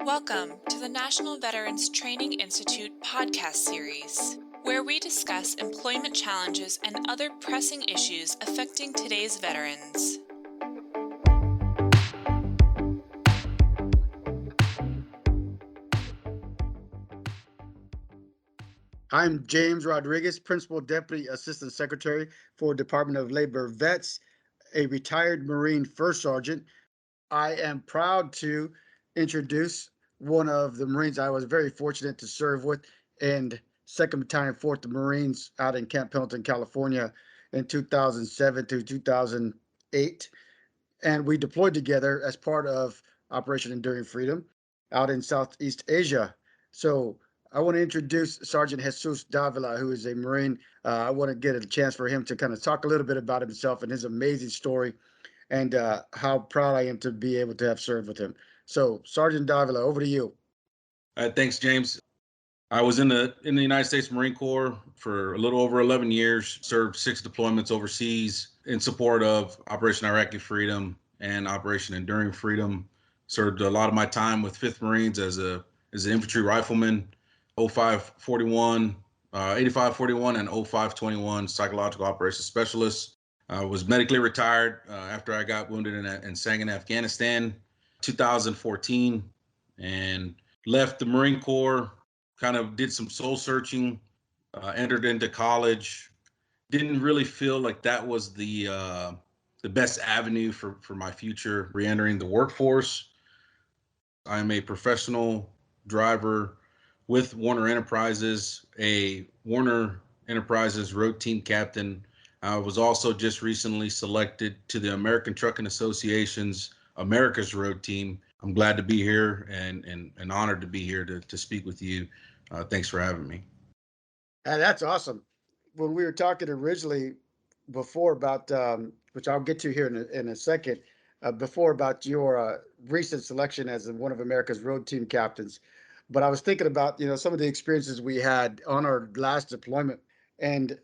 Welcome to the National Veterans Training Institute Podcast Series, where we discuss employment challenges and other pressing issues affecting today's veterans. I'm James Rodriguez, Principal Deputy Assistant Secretary for Department of Labor Vets, a retired Marine First Sergeant. I am proud to introduce one of the Marines I was very fortunate to serve with in 2nd Battalion, 4th Marines out in Camp Pendleton, California in 2007 to 2008. And we deployed together as part of Operation Enduring Freedom out in Southeast Asia. So I want to introduce Sergeant Jesus Davila, who is a Marine. I want to get a chance for him to kind of talk a little bit about himself and his amazing story and how proud I am to be able to have served with him. So, Sergeant Davila, over to you. Thanks, James. I was in the United States Marine Corps for a little over 11 years, served 6 deployments overseas in support of Operation Iraqi Freedom and Operation Enduring Freedom. Served a lot of my time with 5th Marines as an infantry rifleman, 0541, 8541, and 0521 psychological operations specialist. I was medically retired after I got wounded and sang in Afghanistan, 2014, and left the Marine Corps. Kind of did some soul searching, entered into college. Didn't really feel like that was the best avenue for my future re-entering the workforce. I'm a professional driver with Warner Enterprises, a Warner Enterprises road team captain. I was also just recently selected to the American Trucking Association's America's Road Team. I'm glad to be here and honored to be here to speak with you. Thanks for having me. That's awesome. When we were talking originally before about, which I'll get to here in a second, before about your recent selection as one of America's road team captains. But I was thinking about, some of the experiences we had on our last deployment. And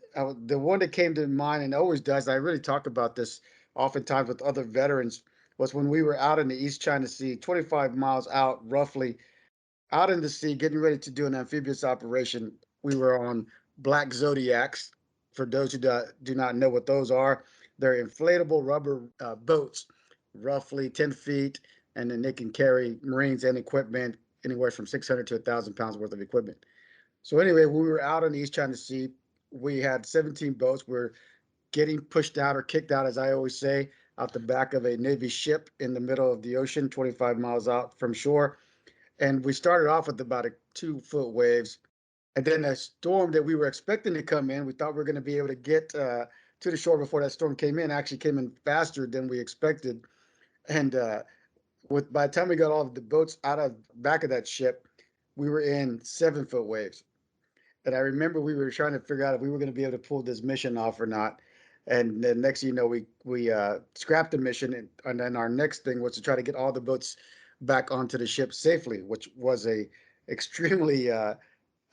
the one that came to mind and always does, I really talk about this oftentimes with other veterans, was when we were out in the East China Sea, 25 miles out, roughly, out in the sea, getting ready to do an amphibious operation. We were on Black Zodiacs. For those who do not know what those are, they're inflatable rubber boats, roughly 10 feet, and then they can carry Marines and equipment anywhere from 600 to 1,000 pounds worth of equipment. So anyway, when we were out in the East China Sea, we had 17 boats. We're getting pushed out or kicked out, as I always say, out the back of a Navy ship in the middle of the ocean, 25 miles out from shore. And we started off with about a 2-foot waves. And then a storm that we were expecting to come in, we thought we were going to be able to get to the shore before that storm came in, actually came in faster than we expected. And by the time we got all of the boats out of back of that ship, we were in 7-foot waves. And I remember we were trying to figure out if we were going to be able to pull this mission off or not. And then next thing you know, we scrapped the mission, and then our next thing was to try to get all the boats back onto the ship safely, which was a extremely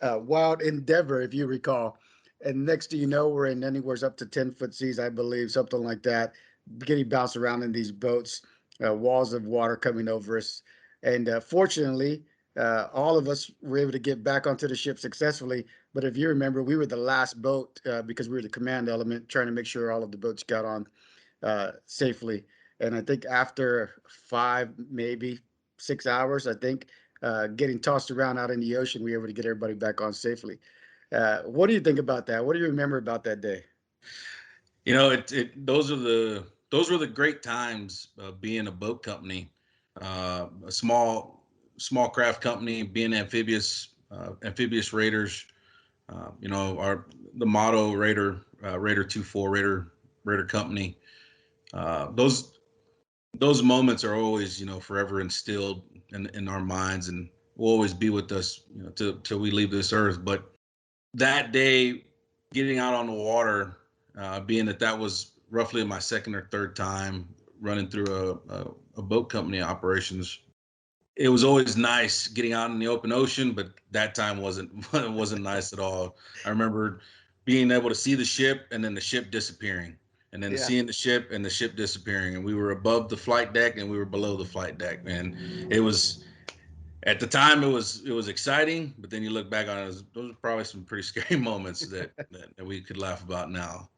wild endeavor, if you recall. And next thing you know, we're in anywhere up to 10-foot seas, I believe, something like that, getting bounced around in these boats, walls of water coming over us. And fortunately, all of us were able to get back onto the ship successfully. But if you remember, we were the last boat because we were the command element, trying to make sure all of the boats got on safely. And I think after 5, maybe 6 hours, I think, getting tossed around out in the ocean, we were able to get everybody back on safely. What do you think about that? What do you remember about that day? Those were the great times of being a boat company, a small craft company, being amphibious raiders. The motto Raider 24 Raider Company. Those moments are always, forever instilled in our minds, and will always be with us, till we leave this earth. But that day, getting out on the water, being that was roughly my second or third time running through a boat company operations, it was always nice getting out in the open ocean, but that time wasn't nice at all. I remember being able to see the ship and then the ship disappearing, and then seeing the ship and the ship disappearing, and we were above the flight deck and we were below the flight deck. Man, it was At the time, it was exciting, but then you look back on it, those are probably some pretty scary moments that we could laugh about now.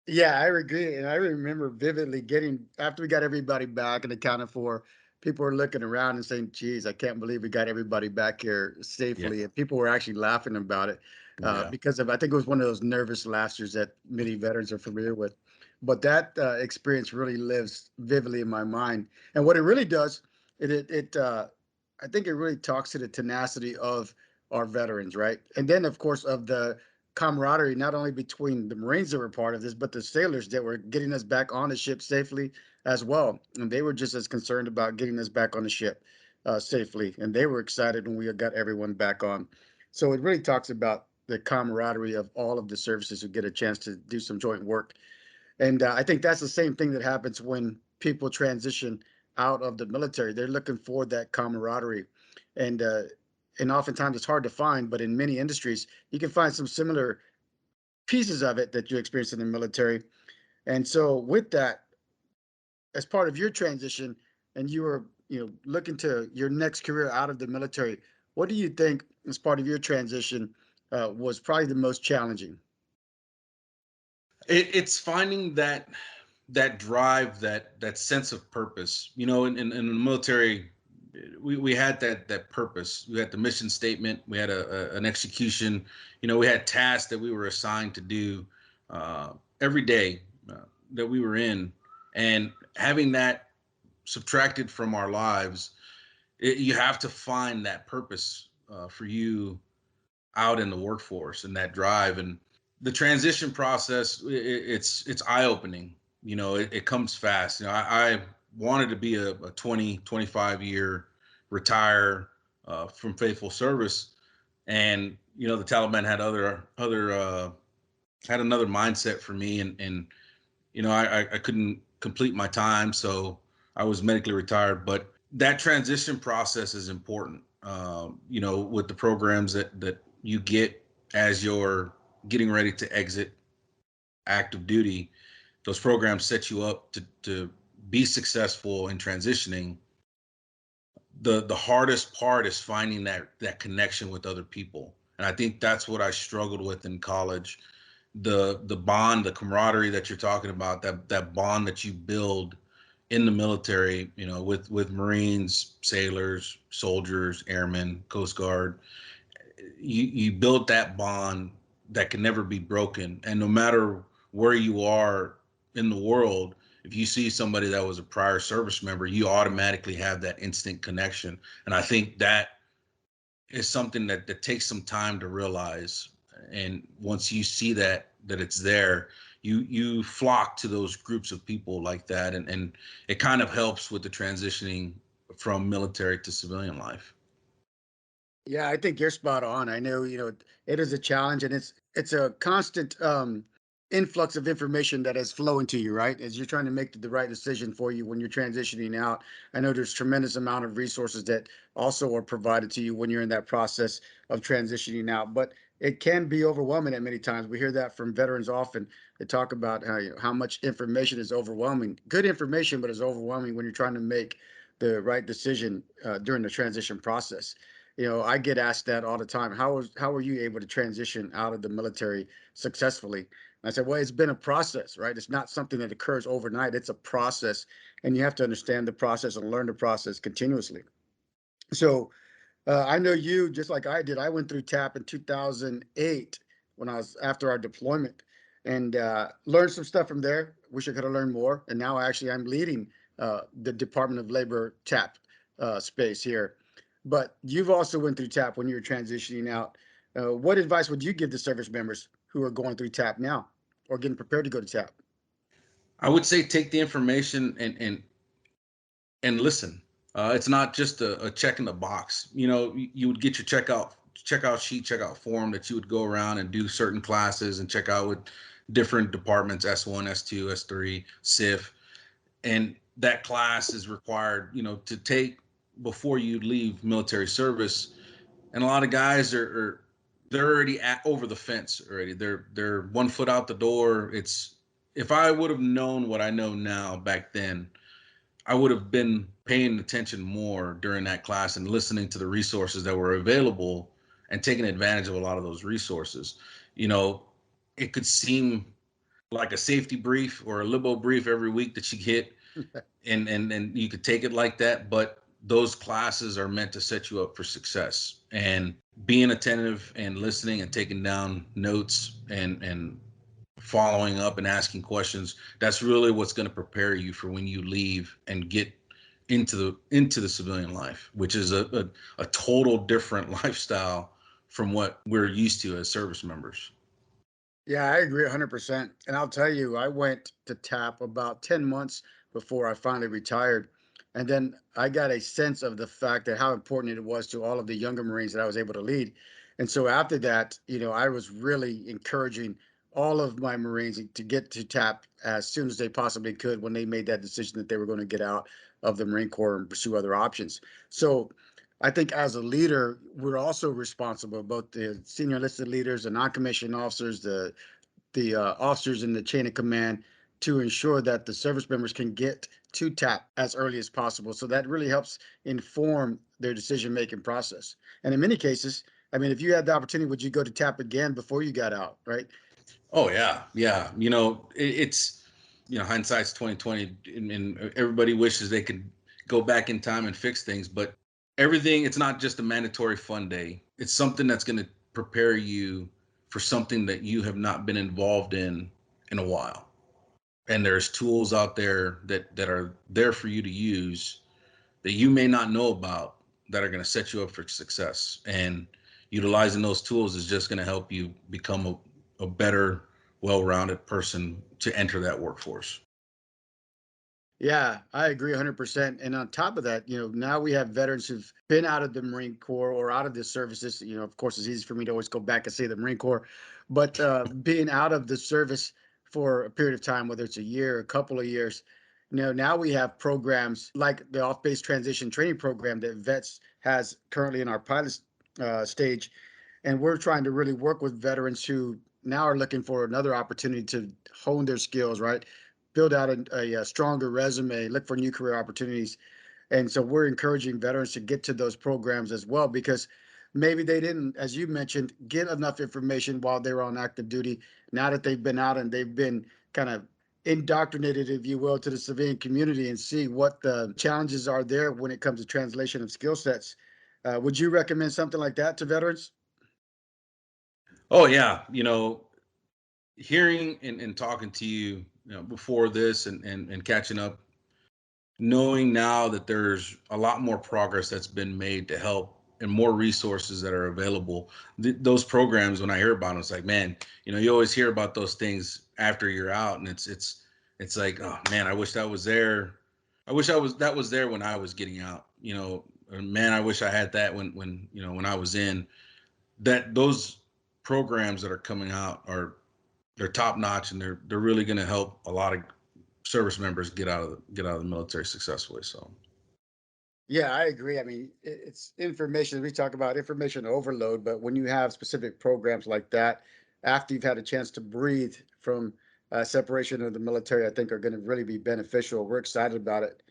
Yeah, I agree. And I remember vividly getting, after we got everybody back and accounted for, people were looking around and saying, geez, I can't believe we got everybody back here Yeah, safely. And people were actually laughing about it yeah, because of, I think it was one of those nervous laughters that many veterans are familiar with. But that experience really lives vividly in my mind. And what it really does, I think it really talks to the tenacity of our veterans, right? And then, of course, of the camaraderie, not only between the Marines that were part of this, but the sailors that were getting us back on the ship safely as well. And they were just as concerned about getting us back on the ship safely. And they were excited when we got everyone back on. So it really talks about the camaraderie of all of the services who get a chance to do some joint work. And I think that's the same thing that happens when people transition out of the military. They're looking for that camaraderie. And, uh, and oftentimes it's hard to find, but in many industries, you can find some similar pieces of it that you experienced in the military. And so with that, as part of your transition, and you were, looking to your next career out of the military, what do you think as part of your transition was probably the most challenging? it's finding that drive, that sense of purpose. In the military, we had that purpose. We had the mission statement. We had an execution. We had tasks that we were assigned to do every day that we were in, and having that subtracted from our lives, you have to find that purpose for you out in the workforce and that drive. And the transition process, it's eye-opening. It comes fast. I wanted to be a 20-25 year retire from faithful service, and the Taliban had another mindset for me, and I couldn't complete my time, so I was medically retired. But that transition process is important. With the programs that you get as you're getting ready to exit active duty, those programs set you up to be successful in transitioning. The hardest part is finding that connection with other people, and I think that's what I struggled with in college. The bond, the camaraderie that you're talking about, that bond that you build in the military, with Marines, sailors, soldiers, airmen, Coast Guard. You build that bond that can never be broken, and no matter where you are in the world, if you see somebody that was a prior service member, you automatically have that instant connection. And I think that is something that takes some time to realize. And once you see that it's there, you flock to those groups of people like that, and it kind of helps with the transitioning from military to civilian life. Yeah, I think you're spot on. I know, it is a challenge, and it's a constant influx of information that is flowing to you, right? As you're trying to make the right decision for you when you're transitioning out. I know there's tremendous amount of resources that also are provided to you when you're in that process of transitioning out, but it can be overwhelming at many times. We hear that from veterans often. They talk about how much information is overwhelming. Good information, but it's overwhelming when you're trying to make the right decision during the transition process. I get asked that all the time. How were you able to transition out of the military successfully? And I said, well, it's been a process, right? It's not something that occurs overnight. It's a process, and you have to understand the process and learn the process continuously. So I know you, just like I did. I went through TAP in 2008 when I was after our deployment, and learned some stuff from there. Wish I could have learned more. And now I'm leading the Department of Labor TAP space here. But you've also went through TAP when you were transitioning out. What advice would you give the service members who are going through TAP now or getting prepared to go to TAP? I would say take the information and listen. It's not just a check in the box. You would get your checkout sheet, checkout form that you would go around and do certain classes and check out with different departments, S1, S2, S3, SIF, and that class is required, to take before you leave military service. And a lot of guys they're already over the fence already. They're 1 foot out the door. If I would have known what I know now back then, I would have been paying attention more during that class and listening to the resources that were available and taking advantage of a lot of those resources. You know, it could seem like a safety brief or a libo brief every week that you get, and you could take it like that, but those classes are meant to set you up for success. And being attentive and listening and taking down notes and following up and asking questions, that's really what's going to prepare you for when you leave and get into the civilian life, which is a total different lifestyle from what we're used to as service members. Yeah, I agree 100%. And I'll tell you, I went to TAP about 10 months before I finally retired. And then I got a sense of the fact that how important it was to all of the younger Marines that I was able to lead. And so after that, I was really encouraging all of my Marines to get to TAP as soon as they possibly could when they made that decision that they were going to get out of the Marine Corps and pursue other options. So I think as a leader, we're also responsible, both the senior enlisted leaders, the non-commissioned officers, the officers in the chain of command, to ensure that the service members can get to TAP as early as possible. So that really helps inform their decision-making process. And in many cases, I mean, if you had the opportunity, would you go to TAP again before you got out, right? Oh yeah, yeah. It's hindsight's 2020, and everybody wishes they could go back in time and fix things. But everything, it's not just a mandatory fun day. It's something that's going to prepare you for something that you have not been involved in a while. And there's tools out there that are there for you to use that you may not know about that are going to set you up for success. And utilizing those tools is just going to help you become a better, well-rounded person to enter that workforce. Yeah, I agree 100%. And on top of that, now we have veterans who've been out of the Marine Corps or out of the services. Of course, it's easy for me to always go back and say the Marine Corps, but being out of the service for a period of time, whether it's a year, a couple of years, now we have programs like the off-base transition training program that Vets has currently in our pilot stage. And we're trying to really work with veterans who now are looking for another opportunity to hone their skills, right? Build out a stronger resume, look for new career opportunities. And so we're encouraging veterans to get to those programs as well, because maybe they didn't, as you mentioned, get enough information while they were on active duty. Now that they've been out and they've been kind of indoctrinated, if you will, to the civilian community and see what the challenges are there when it comes to translation of skill sets. Would you recommend something like that to veterans? Oh yeah, hearing and talking to you, before this and catching up, knowing now that there's a lot more progress that's been made to help and more resources that are available. Those programs, when I hear about them, it's like, man, you always hear about those things after you're out, and it's like, oh man, I wish that was there. I wish that was there when I was getting out. And man, I wish I had that when I was in. That those programs that are coming out they're top notch, and they're really going to help a lot of service members get out of the military successfully. So Yeah, I agree. I mean, it's information. We talk about information overload, but when you have specific programs like that, after you've had a chance to breathe from separation of the military, I think are going to really be beneficial. We're excited about it.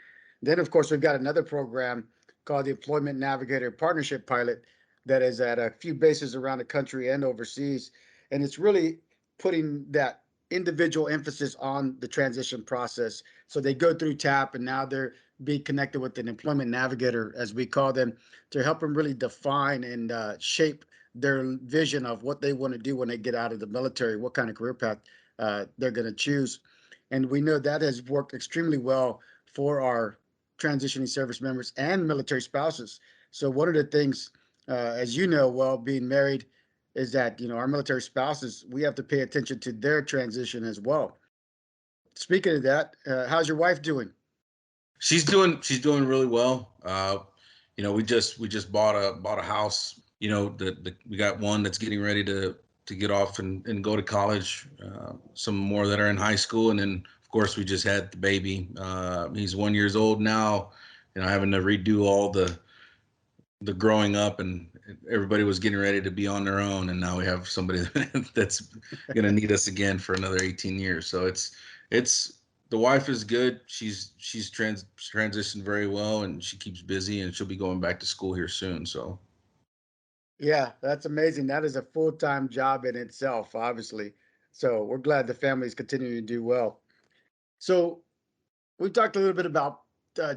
Then, of course, we've got another program called the Employment Navigator Partnership Pilot that is at a few bases around the country and overseas. And it's really putting that individual emphasis on the transition process. So they go through TAP and now they're be connected with an employment navigator, as we call them, to help them really define and shape their vision of what they want to do when they get out of the military, what kind of career path they're going to choose. And we know that has worked extremely well for our transitioning service members and military spouses. So one of the things, as you know, well, being married, is that our military spouses, we have to pay attention to their transition as well. Speaking of that, how's your wife doing? she's doing really well. We just bought a house. We got one that's getting ready to get off and go to college. Some more that are in high school, and then of course we just had the baby. He's 1 year old now. Having to redo all the growing up, and everybody was getting ready to be on their own, and now we have somebody that's going to need us again for another 18 years. So it's The wife is good. She's transitioned very well, and she keeps busy, and she'll be going back to school here soon. So Yeah, that's amazing. That is a full-time job in itself, obviously. So we're glad the family's continuing to do well. So we talked a little bit about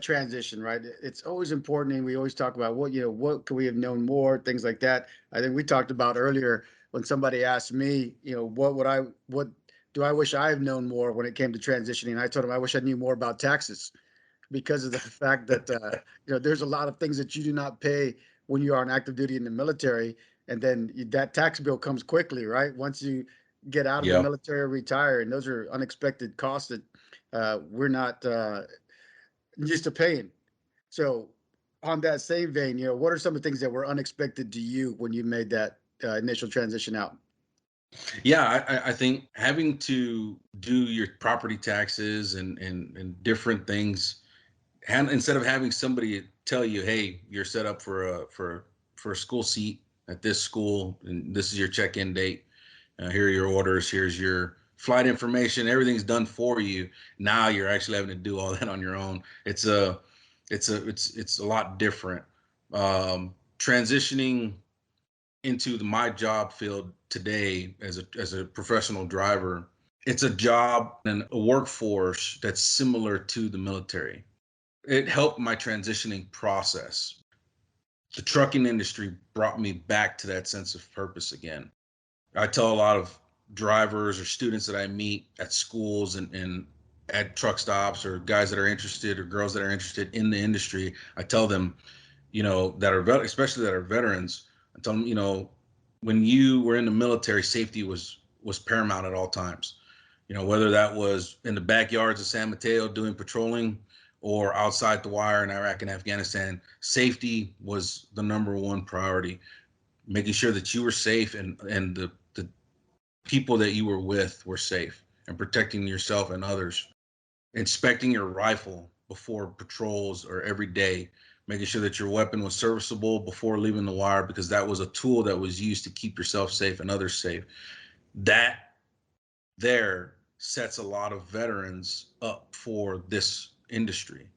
transition, right? It's always important, and we always talk about what could we have known more, things like that. I think we talked about earlier when somebody asked me, what do I wish I have known more when it came to transitioning? I told them I wish I knew more about taxes because of the fact that there's a lot of things that you do not pay when you are on active duty in the military, and then that tax bill comes quickly, right? Once you get out of the yeah. military or retire, and those are unexpected costs that we're not used to paying. So, on that same vein, what are some of the things that were unexpected to you when you made that initial transition out? Yeah, I think having to do your property taxes and different things, and instead of having somebody tell you, "Hey, you're set up for a school seat at this school, and this is your check-in date. Here are your orders. Here's your flight information. Everything's done for you." Now you're actually having to do all that on your own. It's a lot different. Transitioning into my job field today as a professional driver, it's a job and a workforce that's similar to the military. It helped my transitioning process. The trucking industry brought me back to that sense of purpose again. I tell a lot of drivers or students that I meet at schools and at truck stops, or guys that are interested or girls that are interested in the industry, I tell them, that are especially that are veterans, I tell them, when you were in the military, safety was paramount at all times. Whether that was in the backyards of San Mateo doing patrolling or outside the wire in Iraq and Afghanistan, safety was the number one priority. Making sure that you were safe and the people that you were with were safe, and protecting yourself and others. Inspecting your rifle before patrols or every day, making sure that your weapon was serviceable before leaving the wire, because that was a tool that was used to keep yourself safe and others safe. That there sets a lot of veterans up for this industry.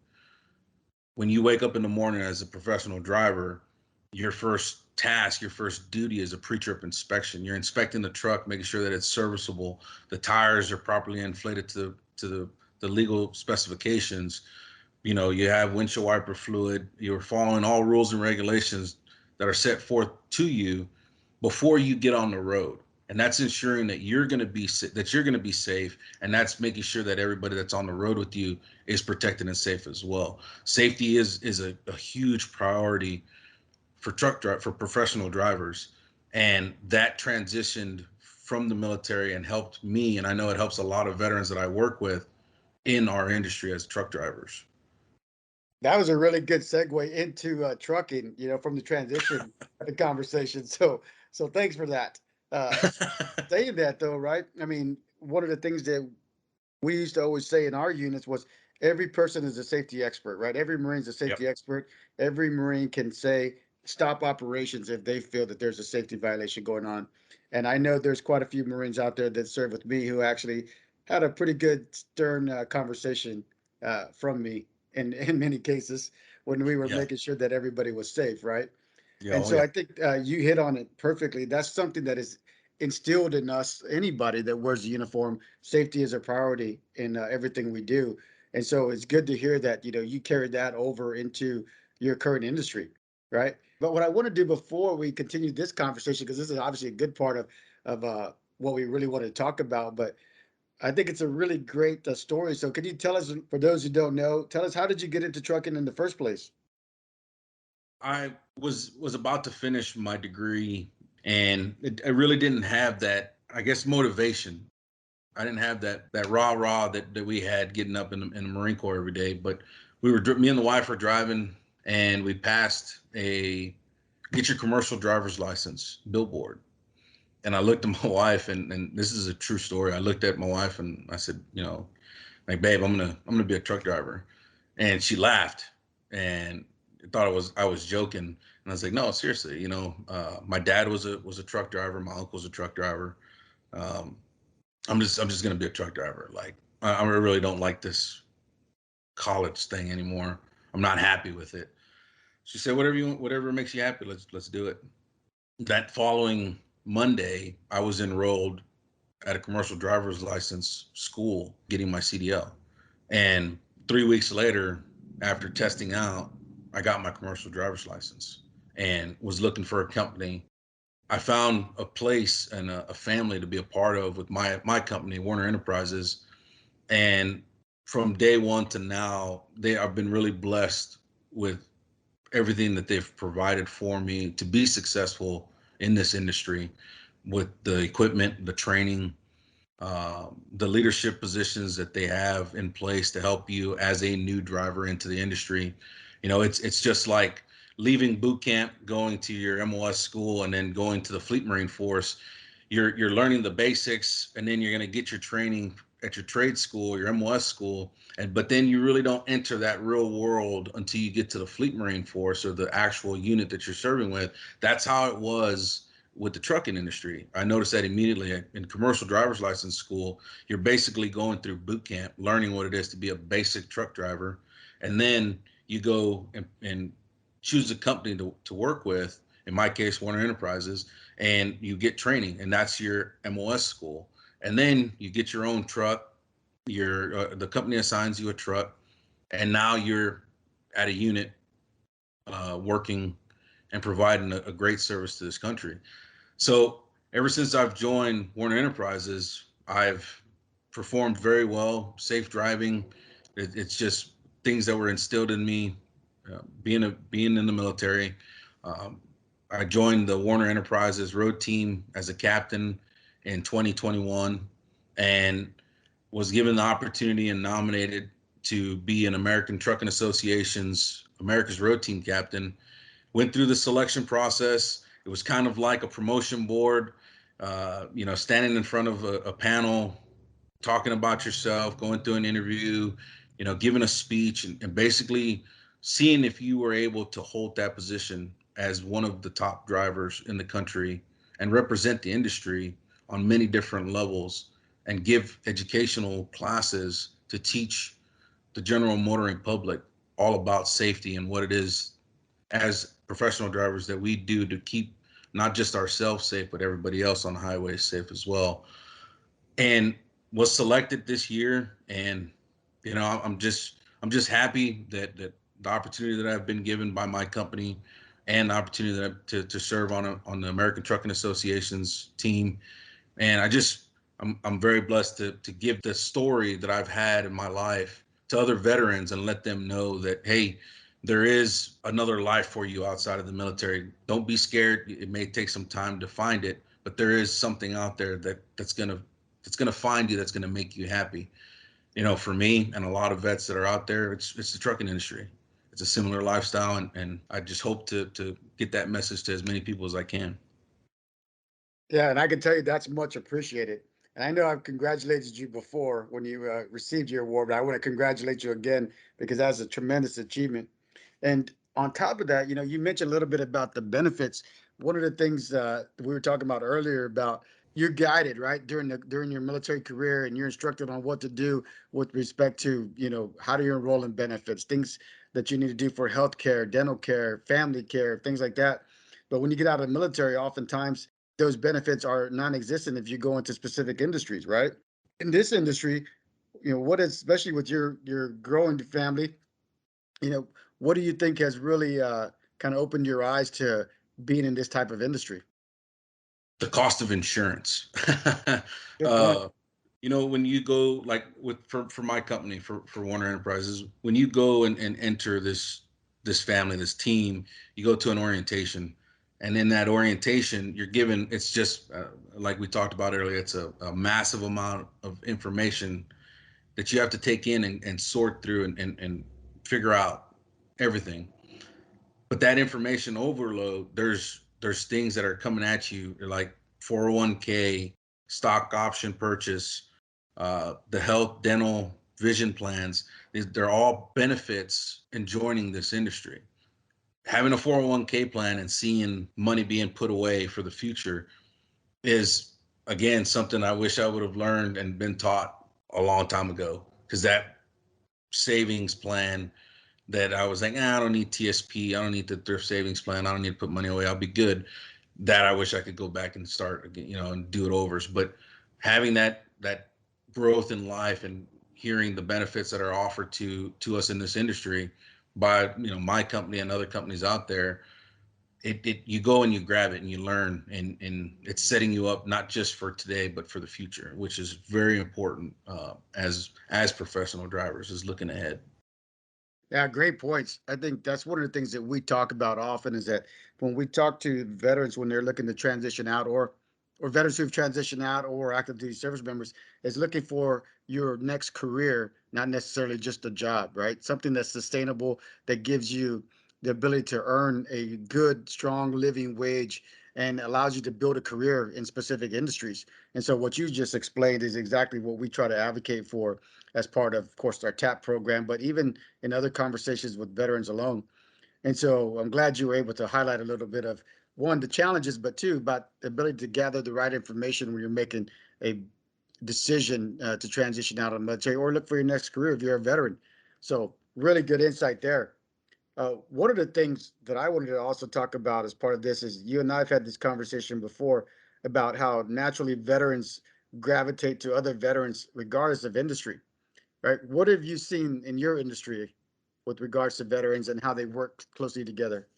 When you wake up in the morning as a professional driver, your first task, your first duty is a pre-trip inspection. You're inspecting the truck, making sure that it's serviceable, the tires are properly inflated to the legal specifications. You have windshield wiper fluid. You're following all rules and regulations that are set forth to you before you get on the road. And that's ensuring that you're going to be safe, and that's making sure that everybody that's on the road with you is protected and safe as well. Safety is a huge priority for for professional drivers, and that transitioned from the military and helped me, and I know it helps a lot of veterans that I work with in our industry as truck drivers. That was a really good segue into trucking, from the transition the conversation. So thanks for that. Uh, Saying that though, right? I mean, one of the things that we used to always say in our units was every person is a safety expert, right? Every Marine's a Yep. safety expert. Every Marine can say stop operations if they feel that there's a safety violation going on. And I know there's quite a few Marines out there that serve with me who actually had a pretty good stern conversation from me in many cases when we were Yeah. making sure that everybody was safe, right? Yeah. And Oh, so yeah. I think you hit on it perfectly. That's something that is instilled in us, anybody that wears a uniform. Safety is a priority in everything we do. And so it's good to hear that, you carried that over into your current industry, right? But what I want to do before we continue this conversation, because this is obviously a good part of what we really want to talk about, but I think it's a really great story. So could you tell us, for those who don't know, tell us, how did you get into trucking in the first place? I was about to finish my degree, and I really didn't have that, I guess, motivation. I didn't have that rah that we had getting up in the Marine Corps every day. But me and the wife were driving, and we passed a get your commercial driver's license billboard. And I looked at my wife, and this is a true story. I looked at my wife and I said, like, babe, I'm gonna be a truck driver. And she laughed and thought I was joking. And I was like, no, seriously, my dad was a truck driver. My uncle's a truck driver. Um, I'm just gonna be a truck driver. Like, I really don't like this college thing anymore. I'm not happy with it. She said, whatever you want, whatever makes you happy, let's do it. That following Monday, I was enrolled at a commercial driver's license school getting my CDL. And 3 weeks later, after testing out, I got my commercial driver's license and was looking for a company. I found a place and a family to be a part of with my company, Warner Enterprises. And from day one to now, I've been really blessed with everything that they've provided for me to be successful in this industry, with the equipment, the training, the leadership positions that they have in place to help you as a new driver into the industry. It's just like leaving boot camp, going to your MOS school, and then going to the Fleet Marine Force. You're learning the basics, and then you're going to get your training at your trade school, your MOS school, but then you really don't enter that real world until you get to the Fleet Marine Force or the actual unit that you're serving with. That's how it was with the trucking industry. I noticed that immediately in commercial driver's license school. You're basically going through boot camp, learning what it is to be a basic truck driver, and then you go and choose a company to work with. In my case, Warner Enterprises, and you get training, and that's your MOS school. And then you get your own truck. The company assigns you a truck, and now you're at a unit working and providing a great service to this country. So ever since I've joined Warner Enterprises, I've performed very well, safe driving. It's just things that were instilled in me, being in the military. Um, I joined the Warner Enterprises road team as a captain in 2021, and was given the opportunity and nominated to be an American Trucking Association's America's Road Team captain. Went through the selection process. It was kind of like a promotion board, standing in front of a panel, talking about yourself, going through an interview, giving a speech, and basically seeing if you were able to hold that position as one of the top drivers in the country and represent the industry on many different levels and give educational classes to teach the general motoring public all about safety and what it is as professional drivers that we do to keep not just ourselves safe, but everybody else on the highway safe as well. And was selected this year. And, I'm just happy that the opportunity that I've been given by my company and the opportunity to serve on the American Trucking Association's team. And I'm very blessed to give the story that I've had in my life to other veterans and let them know that, hey, there is another life for you outside of the military. Don't be scared. It may take some time to find it, but there is something out there that's gonna find you, that's gonna make you happy. For me and a lot of vets that are out there, it's the trucking industry. It's a similar lifestyle, and I just hope to get that message to as many people as I can. Yeah, and I can tell you that's much appreciated. And I know I've congratulated you before when you received your award, but I want to congratulate you again because that's a tremendous achievement. And on top of that, you mentioned a little bit about the benefits. One of the things we were talking about earlier about you're guided, right, during your military career, and you're instructed on what to do with respect to, how do you enroll in benefits, things that you need to do for health care, dental care, family care, things like that. But when you get out of the military, oftentimes those benefits are non-existent if you go into specific industries, right? In this industry, what is, especially with your growing family, you know, what do you think has really kind of opened your eyes to being in this type of industry? The cost of insurance. Good point. uh, when you go, like, for my company, for Warner Enterprises, when you go and enter this family, this team, you go to an orientation, and in that orientation you're given, it's just like we talked about earlier, it's a massive amount of information that you have to take in and sort through and figure out everything. But that information overload, there's things that are coming at you like 401k, stock option purchase, the health, dental, vision plans. They're all benefits in joining this industry. Having a 401k plan and seeing money being put away for the future is, again, something I wish I would have learned and been taught a long time ago, because that savings plan that I was like, I don't need TSP, I don't need the thrift savings plan, I don't need to put money away, I'll be good. That I wish I could go back and start again, and do it over. But having that growth in life and hearing the benefits that are offered to us in this industry by my company and other companies out there, it you go and you grab it and you learn, and it's setting you up not just for today but for the future, which is very important as professional drivers, is looking ahead. Yeah, great points. I think that's one of the things that we talk about often is that when we talk to veterans when they're looking to transition out, or veterans who've transitioned out, or active duty service members, is looking for your next career, not necessarily just a job, right? Something that's sustainable, that gives you the ability to earn a good, strong living wage and allows you to build a career in specific industries. And so what you just explained is exactly what we try to advocate for as part of course, our TAP program, but even in other conversations with veterans alone. And so I'm glad you were able to highlight a little bit of, one, the challenges, but two, about the ability to gather the right information when you're making a decision to transition out of the military or look for your next career if you're a veteran. So really good insight there. One of the things that I wanted to also talk about as part of this is you and I have had this conversation before about how naturally veterans gravitate to other veterans regardless of industry, right? What have you seen in your industry with regards to veterans and how they work closely together?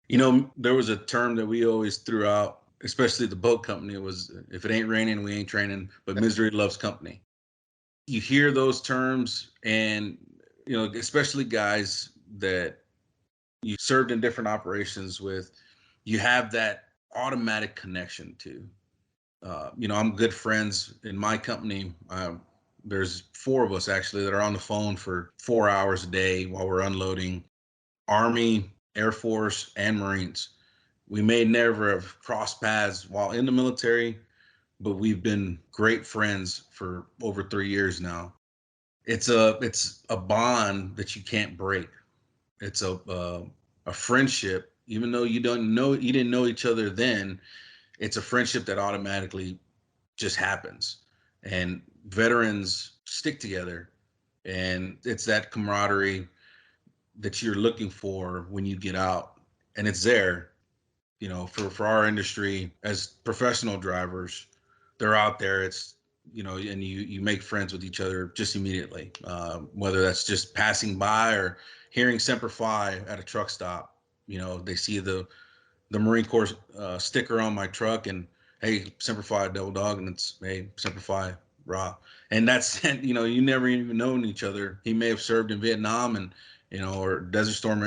There was a term that we always threw out, especially the boat company. It was, if it ain't raining, we ain't training, but misery loves company. You hear those terms, and especially guys that you served in different operations with, you have that automatic connection to. I'm good friends in my company. There's 4 of us actually that are on the phone for 4 hours a day while we're unloading. Army, Air Force, and Marines. We may never have crossed paths while in the military, but we've been great friends for over 3 years now. It's a bond that you can't break. It's a friendship, even though you didn't know each other then. It's a friendship that automatically just happens, and veterans stick together, and it's that camaraderie that you're looking for when you get out, and it's there. For our industry as professional drivers, they're out there. It's and you make friends with each other just immediately, whether that's just passing by or hearing Semper Fi at a truck stop. They see the Marine Corps sticker on my truck, and hey, Semper Fi Double Dog, and it's hey, Semper Fi Raw. And that's you never even known each other. He may have served in Vietnam and or Desert Storm or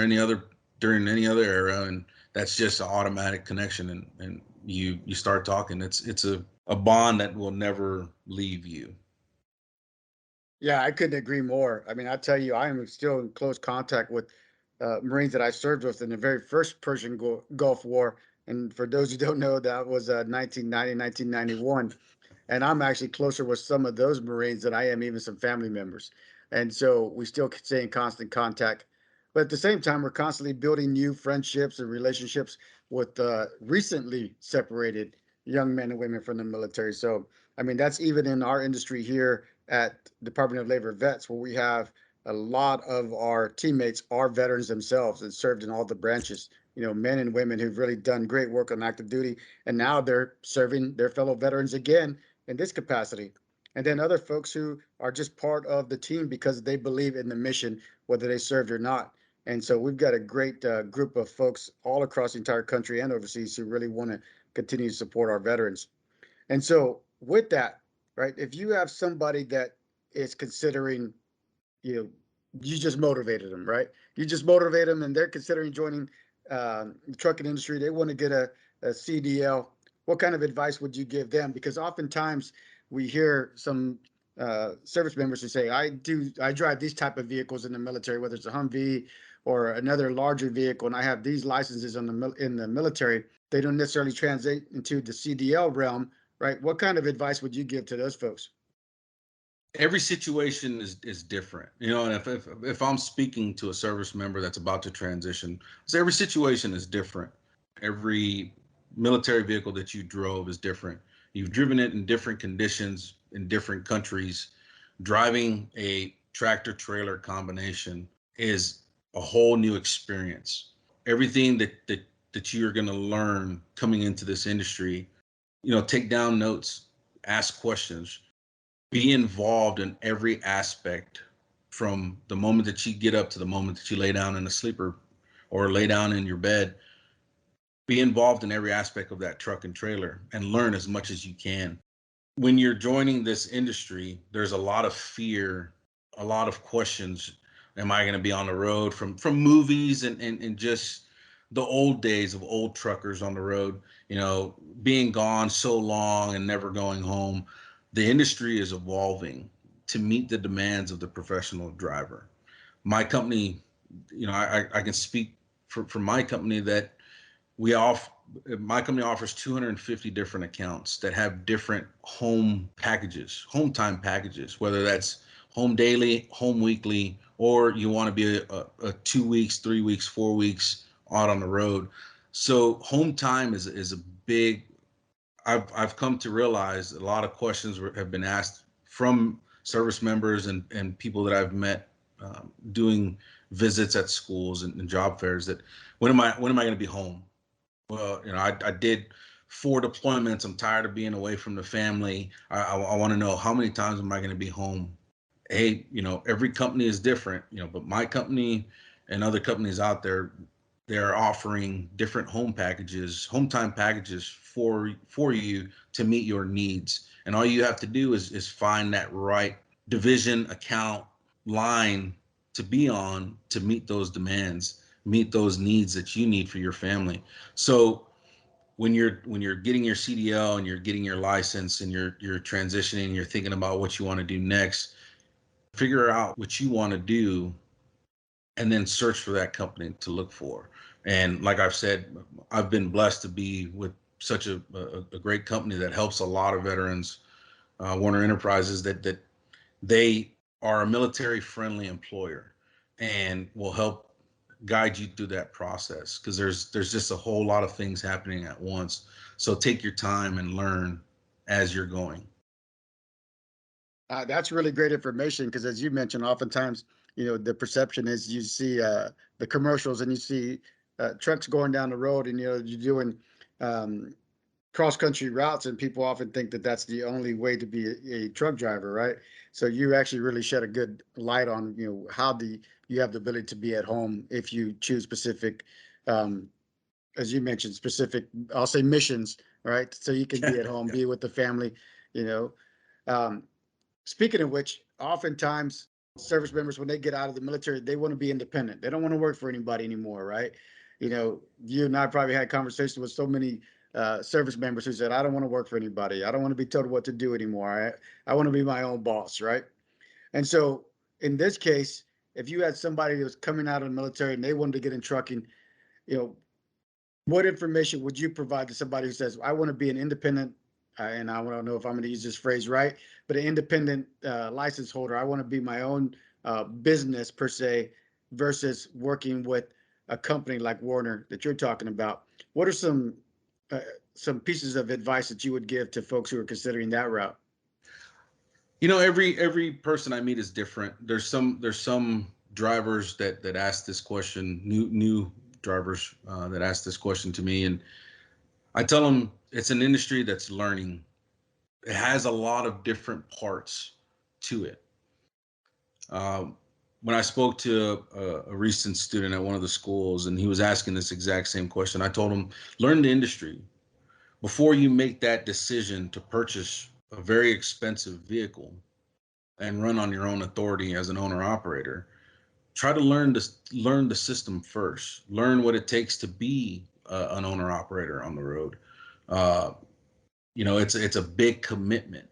during any other era, and that's just an automatic connection, and you start talking. It's a bond that will never leave you. Yeah, I couldn't agree more. I mean, I tell you, I am still in close contact with Marines that I served with in the very first Persian Gulf War. And for those who don't know, that was 1990, 1991. And I'm actually closer with some of those Marines than I am even some family members. And so we still stay in constant contact. But at the same time, we're constantly building new friendships and relationships with recently separated young men and women from the military. So, I mean, that's even in our industry here at Department of Labor Vets, where we have a lot of our teammates are veterans themselves and served in all the branches. Men and women who've really done great work on active duty, and now they're serving their fellow veterans again in this capacity. And then other folks who are just part of the team because they believe in the mission, whether they served or not. And so we've got a great group of folks all across the entire country and overseas who really want to continue to support our veterans. And so with that, right, if you have somebody that is considering, you know, you just motivated them, right? You just motivate them and they're considering joining the trucking industry. They want to get a CDL. What kind of advice would you give them? Because oftentimes we hear some service members who say, I drive these type of vehicles in the military, whether it's a Humvee or another larger vehicle, and I have these licenses in the military. They don't necessarily translate into the CDL realm, right? What kind of advice would you give to those folks? Every situation is different, and if I'm speaking to a service member that's about to transition, so every situation is different. Every military vehicle that you drove is different. You've driven it in different conditions in different countries. Driving a tractor trailer combination is a whole new experience. Everything that you're going to learn coming into this industry, take down notes, ask questions, be involved in every aspect from the moment that you get up to the moment that you lay down in a sleeper or lay down in your bed. Be involved in every aspect of that truck and trailer and learn as much as you can. When you're joining this industry, there's a lot of fear, a lot of questions. Am I going to be on the road from movies and just the old days of old truckers on the road, being gone so long and never going home? The industry is evolving to meet the demands of the professional driver. My company, I can speak for my company that my company offers 250 different accounts that have different home time packages, whether that's home daily, home weekly, or you want to be a 2 weeks, 3 weeks, 4 weeks out on the road. So home time is a big, I've come to realize a lot of questions have been asked from service members and people that I've met doing visits at schools and job fairs, that when am I going to be home? Well, I did 4 deployments. I'm tired of being away from the family. I want to know, how many times am I going to be home? Hey, every company is different, but my company and other companies out there, they're offering different home time packages for you to meet your needs. And all you have to do is find that right division, account, line to be on to meet those demands, meet those needs that you need for your family. So when you're getting your CDL and you're getting your license and you're transitioning, you're thinking about what you want to do next, figure out what you want to do and then search for that company to look for. And like I've said, I've been blessed to be with such a great company that helps a lot of veterans, Warner Enterprises, that they are a military friendly employer and will help guide you through that process, because there's just a whole lot of things happening at once. So take your time and learn as you're going. That's really great information, because as you mentioned, oftentimes, the perception is you see the commercials and you see trucks going down the road, and you're doing cross-country routes, and people often think that that's the only way to be a truck driver, right? So you actually really shed a good light on how you have the ability to be at home if you choose specific, as you mentioned, specific, I'll say, missions, right? So you can be at home, be with the family, you know. Um, Speaking of which, oftentimes service members, when they get out of the military, they want to be independent. They don't want to work for anybody anymore, right? You and I probably had conversations with so many service members who said, I don't want to work for anybody. I don't want to be told what to do anymore. I want to be my own boss, right? And so in this case, if you had somebody who was coming out of the military and they wanted to get in trucking, you know, what information would you provide to somebody who says, I want to be an independent, and I don't know if I'm going to use this phrase right, but an independent license holder. I want to be my own business per se, versus working with a company like Warner that you're talking about. What are some pieces of advice that you would give to folks who are considering that route? Every person I meet is different. There's some drivers that ask this question, new drivers that ask this question to me, and I tell them it's an industry that's learning. It has a lot of different parts to it. When I spoke to a recent student at one of the schools, and he was asking this exact same question, I told him, learn the industry before you make that decision to purchase a very expensive vehicle and run on your own authority as an owner operator. Try to learn the system first. Learn what it takes to be an owner operator on the road. It's a big commitment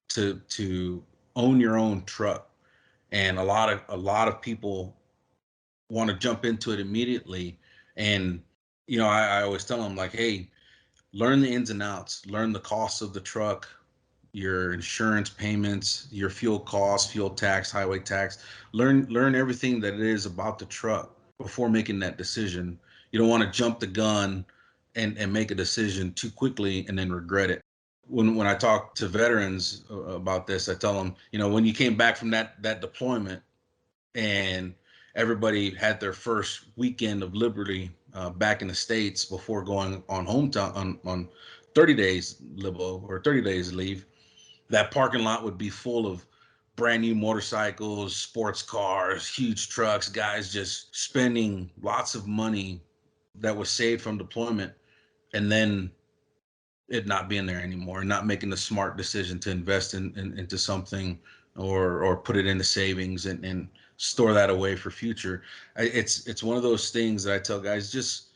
to own your own truck, and a lot of people want to jump into it immediately. And I always tell them, like, hey, learn the ins and outs, learn the costs of the truck, your insurance payments, your fuel costs, fuel tax, highway tax. Learn everything that it is about the truck before making that decision. You don't want to jump the gun and make a decision too quickly and then regret it. when I talk to veterans about this, I tell them, when you came back from that deployment and everybody had their first weekend of liberty back in the States before going on hometown on 30 days libo or 30 days leave, that parking lot would be full of brand new motorcycles, sports cars, huge trucks, guys just spending lots of money that was saved from deployment, and then it not being there anymore, and not making the smart decision to invest into something, or put it into savings and store that away for future. It's one of those things that I tell guys, just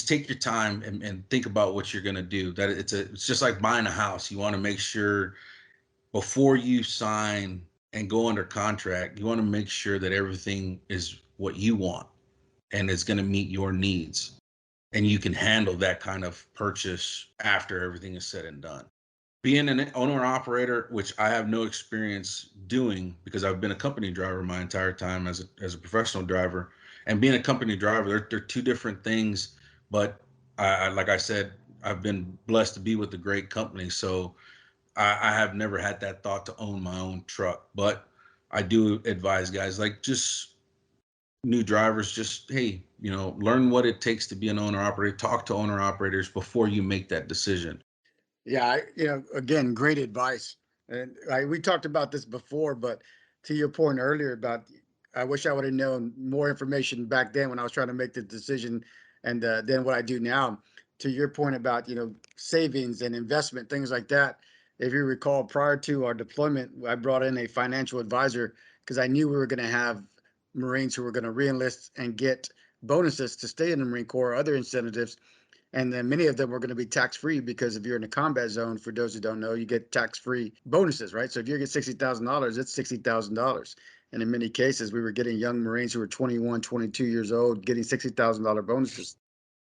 take your time and think about what you're going to do. That it's just like buying a house. You want to make sure before you sign and go under contract, you want to make sure that everything is what you want and it's going to meet your needs, and you can handle that kind of purchase after everything is said and done. Being an owner operator, which I have no experience doing because I've been a company driver my entire time as a professional driver, and being a company driver, they're two different things. But like I said, I've been blessed to be with a great company. So I have never had that thought to own my own truck, but I do advise guys, like, just new drivers, just, hey, learn what it takes to be an owner operator. Talk to owner operators before you make that decision. Yeah, again, great advice. And we talked about this before, but to your point earlier about, I wish I would have known more information back then when I was trying to make the decision, and then what I do now. To your point about, savings and investment, things like that. If you recall, prior to our deployment, I brought in a financial advisor because I knew we were going to have Marines who were going to reenlist and get bonuses to stay in the Marine Corps, other incentives. And then many of them were going to be tax-free, because if you're in a combat zone, for those who don't know, you get tax-free bonuses, right? So if you get $60,000, it's $60,000. And in many cases, we were getting young Marines who were 21, 22 years old, getting $60,000 bonuses.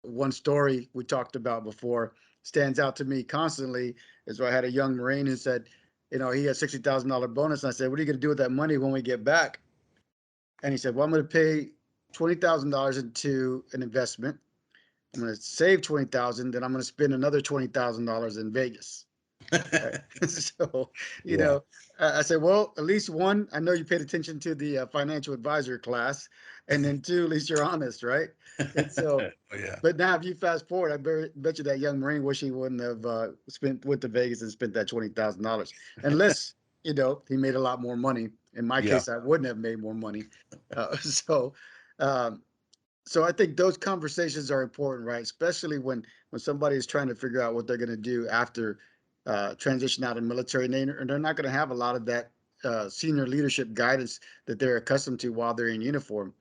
One story we talked about before stands out to me constantly is where I had a young Marine who said, he had $60,000 bonus. And I said, what are you going to do with that money when we get back? And he said, well, I'm going to pay $20,000 into an investment. I'm going to save 20,000, then I'm going to spend another $20,000 in Vegas. Right? So, Yeah. I said, well, at least one, I know you paid attention to the financial advisor class, and then two, at least you're honest, right? And so, Yeah. but now if you fast forward, I bet you that young Marine wish he wouldn't have went to Vegas and spent that $20,000, unless, he made a lot more money. In my Yeah. case, I wouldn't have made more money. So, um, so I think those conversations are important, right? Especially when somebody is trying to figure out what they're going to do after transition out of the military, and they're not going to have a lot of that senior leadership guidance that they're accustomed to while they're in uniform.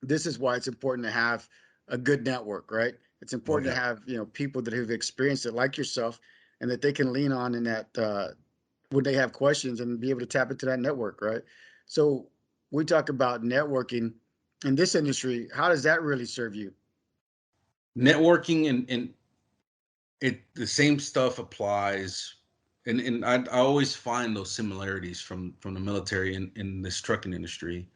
This is why it's important to have a good network, right? It's Oh, important yeah. to have people that have experienced it, like yourself, and that they can lean on in that when they have questions, and be able to tap into that network, right? So we talk about networking in this industry. How does that really serve you? Networking and the same stuff applies. And I always find those similarities from the military in this trucking industry.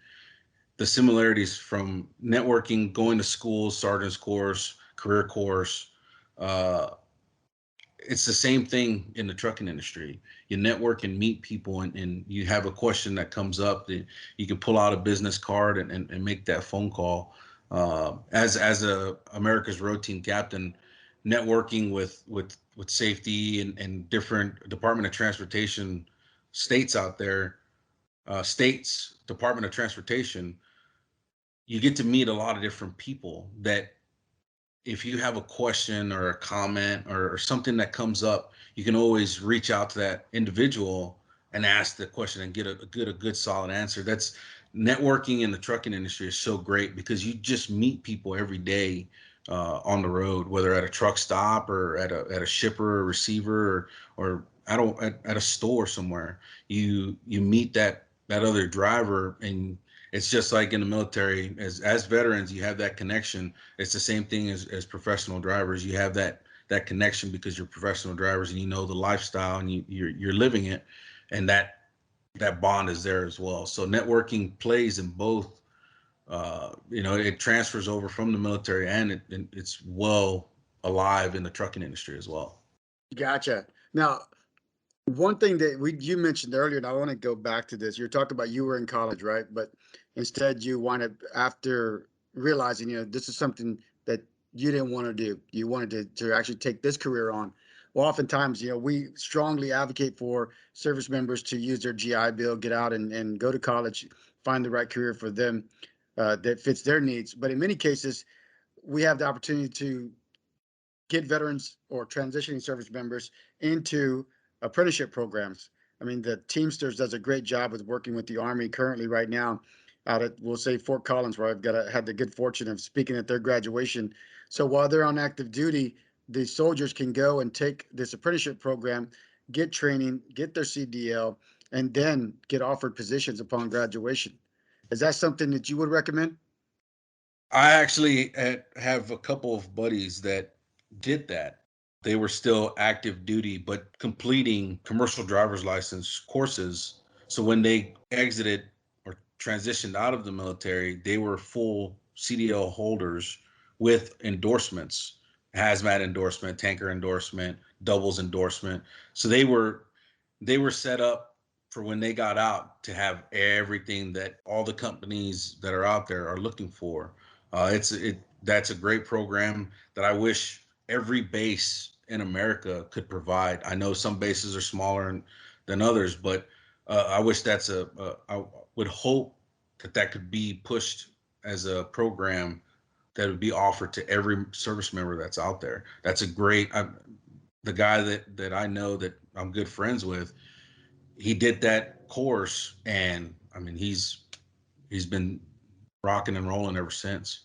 The similarities from networking, going to school, sergeant's course, career course. Uh, it's the same thing in the trucking industry. You network and meet people, and you have a question that comes up, that you can pull out a business card and make that phone call. As a America's Road Team captain, networking with safety and different Department of Transportation states out there, states Department of Transportation, you get to meet a lot of different people that, if you have a question or a comment or something that comes up, you can always reach out to that individual and ask the question and get a good solid answer. That's networking in the trucking industry is so great, because you just meet people every day on the road, whether at a truck stop or at a shipper or receiver, or at a store somewhere. You meet that other driver, and it's just like in the military, as veterans, you have that connection. It's the same thing as professional drivers. You have that connection because you're professional drivers, and you know the lifestyle, and you're living it, and that bond is there as well. So networking plays in both. It transfers over from the military, and it's well alive in the trucking industry as well. Gotcha. Now, one thing that you mentioned earlier, and I want to go back to this. You're talking about you were in college, right? But instead you wanted, after realizing, this is something that you didn't want to do. You wanted to actually take this career on. Well, oftentimes, we strongly advocate for service members to use their GI Bill, get out and go to college, find the right career for them that fits their needs. But in many cases, we have the opportunity to get veterans or transitioning service members into apprenticeship programs. I mean, the Teamsters does a great job with working with the Army currently right now out at, we'll say, Fort Collins, where had the good fortune of speaking at their graduation. So while they're on active duty, the soldiers can go and take this apprenticeship program, get training, get their CDL, and then get offered positions upon graduation. Is that something that you would recommend? I actually have a couple of buddies that did that. They were still active duty, but completing commercial driver's license courses. So when they exited or transitioned out of the military, they were full CDL holders with endorsements, hazmat endorsement, tanker endorsement, doubles endorsement. So they were set up for when they got out to have everything that all the companies that are out there are looking for. That's a great program that I wish every base in America could provide. I know some bases are smaller than others, but I wish I would hope that could be pushed as a program that would be offered to every service member that's out there. That's a the guy that I know that I'm good friends with. He did that course, and I mean he's been rocking and rolling ever since.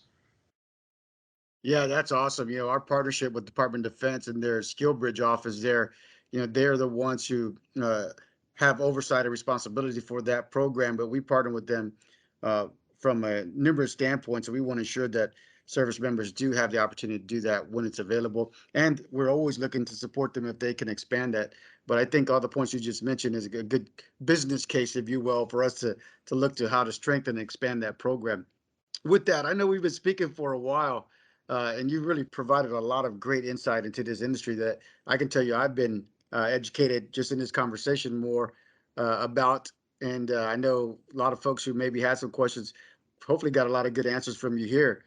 Yeah, that's awesome. Our partnership with Department of Defense and their Skill Bridge office there, they're the ones who have oversight and responsibility for that program, but we partner with them uh, from a numerous standpoints. And we want to ensure that service members do have the opportunity to do that when it's available. And we're always looking to support them if they can expand that. But I think all the points you just mentioned is a good business case, if you will, for us to look to how to strengthen and expand that program. With that, I know we've been speaking for a while, and you really provided a lot of great insight into this industry that I can tell you I've been educated just in this conversation more about. And I know a lot of folks who maybe had some questions, hopefully got a lot of good answers from you here.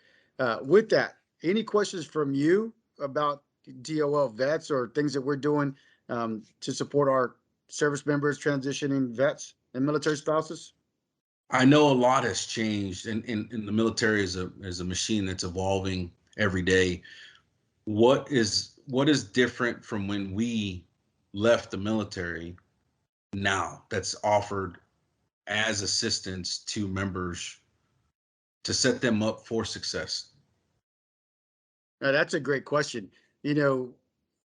With that, any questions from you about DOL vets or things that we're doing to support our service members, transitioning vets, and military spouses? I know a lot has changed, and in the military is a machine that's evolving every day. What is different from when we left the military now that's offered as assistance to members to set them up for success? That's a great question. You know,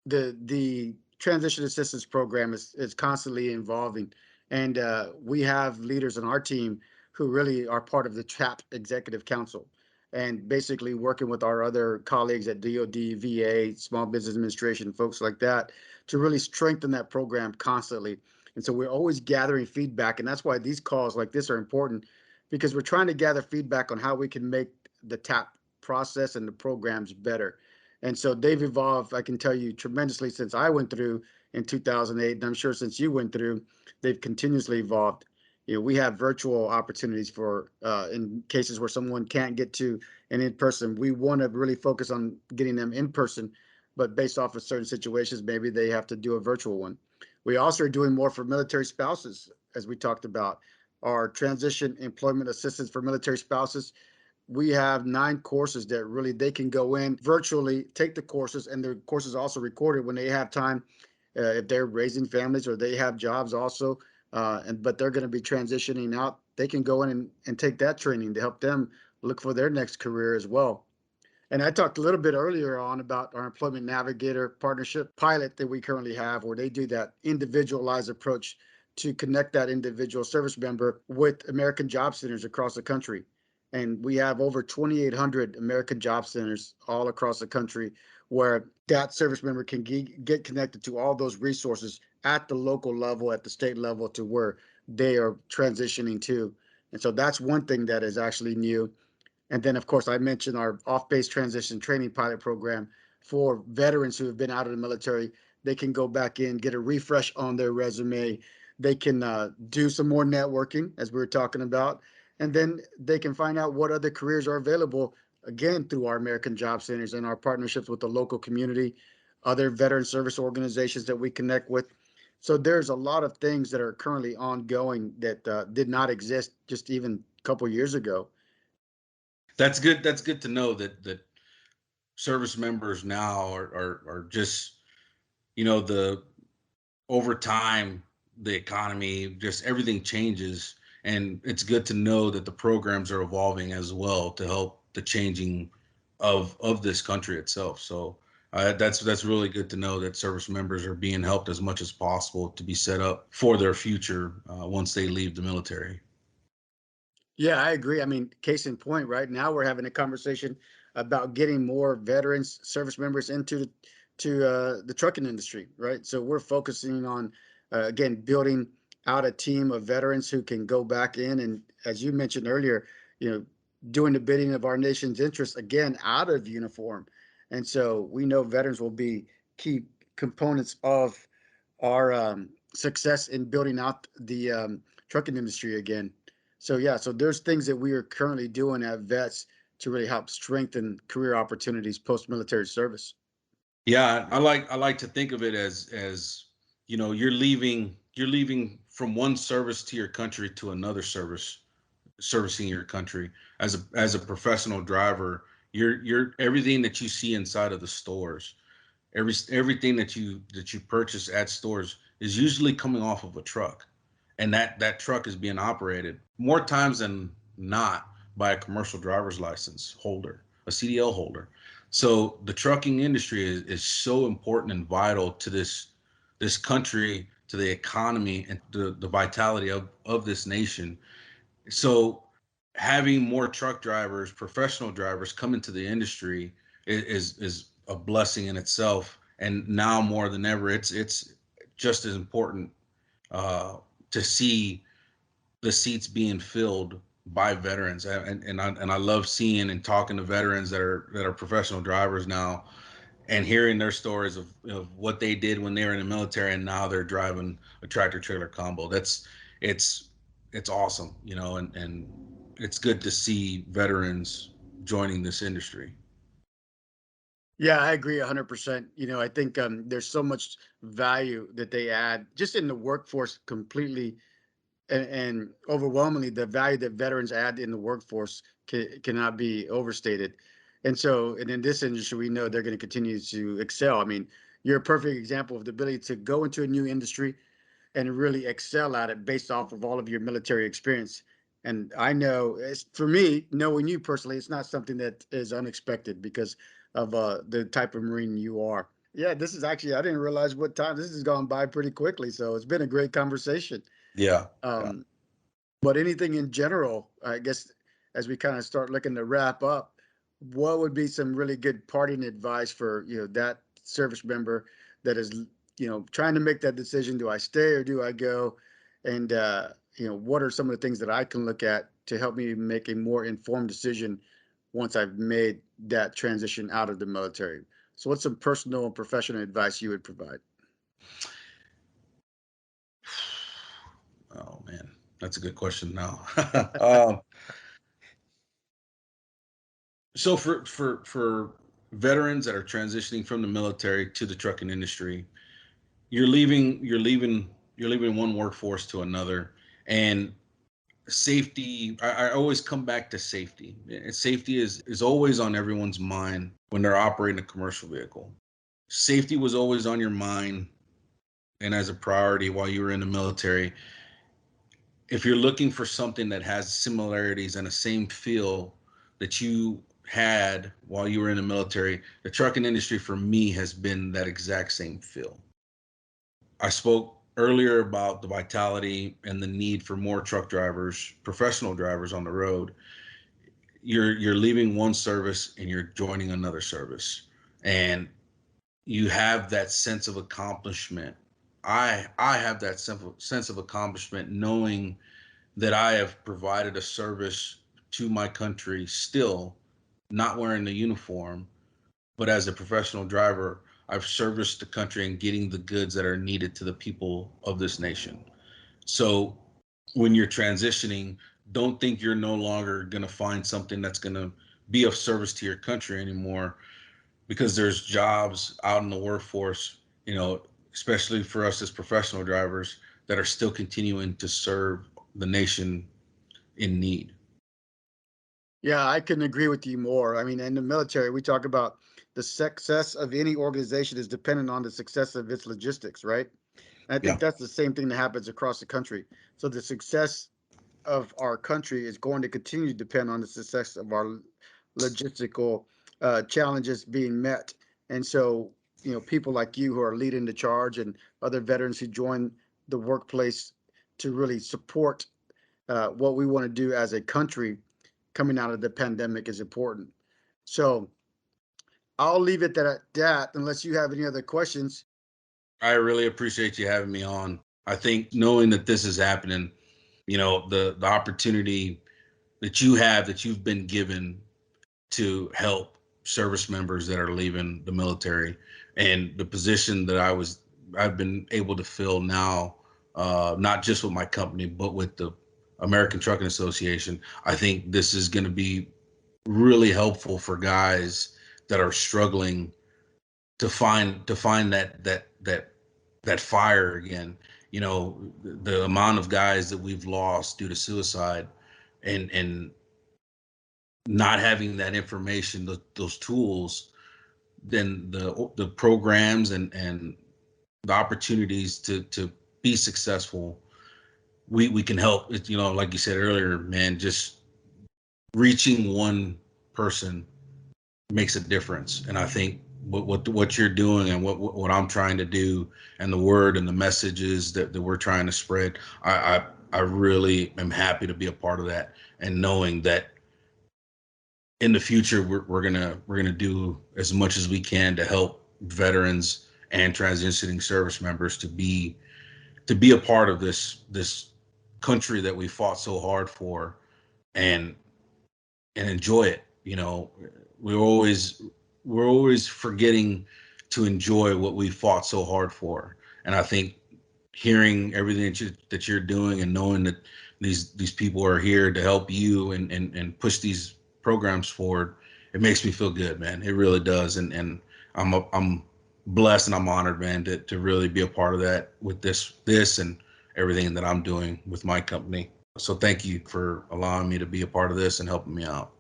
the transition assistance program is constantly evolving, and we have leaders on our team who really are part of the TRAP Executive Council, and basically working with our other colleagues at DoD, VA, Small Business Administration, folks like that, to really strengthen that program constantly. And so we're always gathering feedback, and that's why these calls like this are important, because we're trying to gather feedback on how we can make the TAP process and the programs better. And so they've evolved, I can tell you, tremendously since I went through in 2008. And I'm sure since you went through, they've continuously evolved. We have virtual opportunities for in cases where someone can't get to an in-person. We want to really focus on getting them in person, but based off of certain situations, maybe they have to do a virtual one. We also are doing more for military spouses, as we talked about. Our transition employment assistance for military spouses, we have 9 courses that really they can go in virtually, take the courses, and the courses also recorded when they have time, if they're raising families or they have jobs also, but they're going to be transitioning out. They can go in and take that training to help them look for their next career as well. And I talked a little bit earlier on about our Employment Navigator partnership pilot that we currently have, where they do that individualized approach to connect that individual service member with American Job Centers across the country. And we have over 2,800 American Job Centers all across the country where that service member can get connected to all those resources at the local level, at the state level, to where they are transitioning to. And so that's one thing that is actually new. And then, of course, I mentioned our off-base transition training pilot program for veterans who have been out of the military they can go back in, get a refresh on their resume. They can do some more networking, as we were talking about, and then they can find out what other careers are available, again, through our American Job Centers and our partnerships with the local community, other veteran service organizations that we connect with. So there's a lot of things that are currently ongoing that did not exist just even a couple years ago. That's good. That's good to know that service members now are just, the over time, the economy, just everything changes. And it's good to know that the programs are evolving as well to help the changing of this country itself. So that's really good to know that service members are being helped as much as possible to be set up for their future once they leave the military. Yeah, I agree. I mean, case in point, right now we're having a conversation about getting more veterans, service members into the trucking industry, right? So we're focusing on again building out a team of veterans who can go back in and, as you mentioned earlier, you know, doing the bidding of our nation's interests again out of uniform. And so we know veterans will be key components of our success in building out the trucking industry again. So yeah, so there's things that we are currently doing at vets to really help strengthen career opportunities post-military service. Yeah, I like to think of it as you're leaving from one service to your country to another service, servicing your country as a professional driver. You're everything that you see inside of the stores, everything that you purchase at stores is usually coming off of a truck, and that truck is being operated more times than not by a commercial driver's license holder, a CDL holder. So the trucking industry is so important and vital to this country, to the economy, and the vitality of this nation. So having more truck drivers, professional drivers come into the industry is a blessing in itself. And now more than ever, it's just as important to see the seats being filled by veterans. And I love seeing and talking to veterans that are professional drivers now, and hearing their stories of what they did when they were in the military and now they're driving a tractor trailer combo. It's it's awesome, and it's good to see veterans joining this industry. Yeah, I agree 100%. I think there's so much value that they add just in the workforce completely, and overwhelmingly the value that veterans add in the workforce cannot be overstated. And so, and in this industry, we know they're going to continue to excel. I mean, you're a perfect example of the ability to go into a new industry and really excel at it based off of all of your military experience. And I know, for me, knowing you personally, it's not something that is unexpected because of the type of Marine you are. Yeah, this is actually, I didn't realize what time this has gone by pretty quickly. So it's been a great conversation. Yeah. Yeah. Um, but anything in general, I guess, as we kind of start looking to wrap up, what would be some really good parting advice for, that service member that is, trying to make that decision? Do I stay or do I go? And, what are some of the things that I can look at to help me make a more informed decision once I've made that transition out of the military? So what's some personal and professional advice you would provide? Oh man, that's a good question now. um, so for veterans that are transitioning from the military to the trucking industry, you're leaving one workforce to another. And safety, I always come back to safety. Safety is always on everyone's mind when they're operating a commercial vehicle. Safety was always on your mind and as a priority while you were in the military. If you're looking for something that has similarities and the same feel that you had while you were in the military, the trucking industry for me has been that exact same feel. I spoke earlier about the vitality and the need for more truck drivers, professional drivers on the road. You're leaving one service and you're joining another service, and you have that sense of accomplishment. I have that sense of accomplishment knowing that I have provided a service to my country, still not wearing the uniform, but as a professional driver, I've serviced the country and getting the goods that are needed to the people of this nation. So when you're transitioning, don't think you're no longer going to find something that's going to be of service to your country anymore, because there's jobs out in the workforce, especially for us as professional drivers, that are still continuing to serve the nation in need. Yeah, I couldn't agree with you more. I mean, in the military, we talk about the success of any organization is dependent on the success of its logistics, right? And I Yeah. think that's the same thing that happens across the country. So the success of our country is going to continue to depend on the success of our logistical challenges being met. And so, people like you who are leading the charge and other veterans who join the workplace to really support what we want to do as a country coming out of the pandemic is important. So I'll leave it at that unless you have any other questions. I really appreciate you having me on. I think knowing that this is happening, the opportunity that you've been given to help service members that are leaving the military, and the position that I've been able to fill now, not just with my company, but with the American Trucking Association. I think this is going to be really helpful for guys that are struggling to find that fire again. The amount of guys that we've lost due to suicide, and not having that information, those tools, then the programs and the opportunities to be successful, we can help. Like you said earlier, man, just reaching one person makes a difference. And I think what you're doing and what I'm trying to do, and the word and the messages that we're trying to spread, I really am happy to be a part of that, and knowing that in the future we're gonna do as much as we can to help veterans and transitioning service members to be a part of this country that we fought so hard for, and enjoy it. We're always forgetting to enjoy what we fought so hard for. And I think hearing everything that you're doing, and knowing that these people are here to help you and push these programs forward, it makes me feel good, man. It really does. And I'm blessed and I'm honored, man, to really be a part of that with this and everything that I'm doing with my company. So thank you for allowing me to be a part of this and helping me out.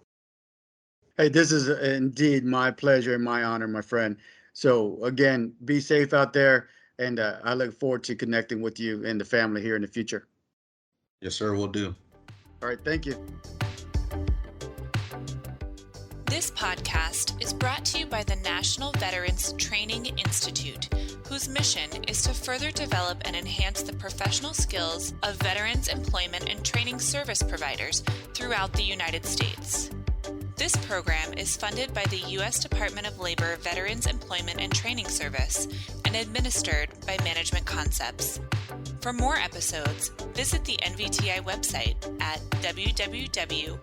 Hey, this is indeed my pleasure and my honor, my friend. So again, be safe out there, and I look forward to connecting with you and the family here in the future. Yes, sir, we'll do. All right, thank you. This podcast is brought to you by the National Veterans Training Institute, whose mission is to further develop and enhance the professional skills of veterans employment and training service providers throughout the United States. This program is funded by the U.S. Department of Labor Veterans Employment and Training Service and administered by Management Concepts. For more episodes, visit the NVTI website at www.nvti.org.